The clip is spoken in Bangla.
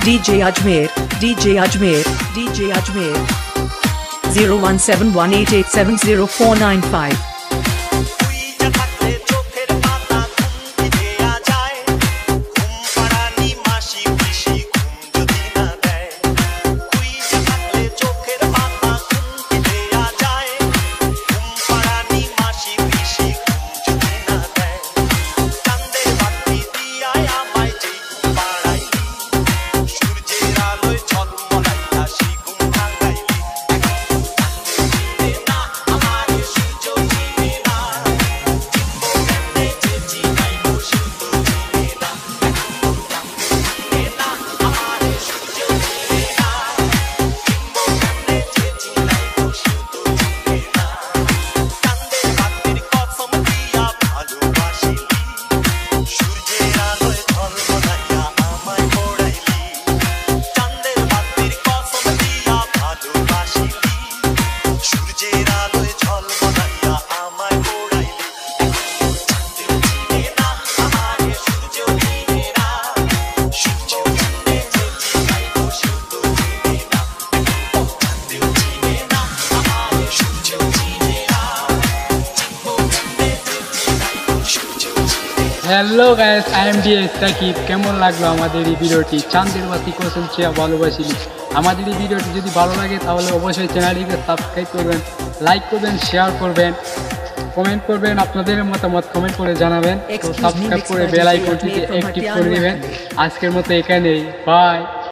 DJ Ajmer, DJ Ajmer, DJ Ajmer. 01718870495. Hello guys, I am DS Sakib. কেমন লাগলো আমাদের এই ভিডিওটি? চাঁদের বাতি কসম চেয়ে ভালোবাসিনি। আমাদের এই ভিডিওটি যদি ভালো লাগে তাহলে অবশ্যই চ্যানেলটিকে সাবস্ক্রাইব করবেন, লাইক করবেন, শেয়ার করবেন, কমেন্ট করবেন, আপনাদের মতামত কমেন্ট করে জানাবেন। তো সাবস্ক্রাইব করে বেল আইকনটিতে অ্যাক্টিভ করে নেবেন। আজকের মতো এখানেই, বাই।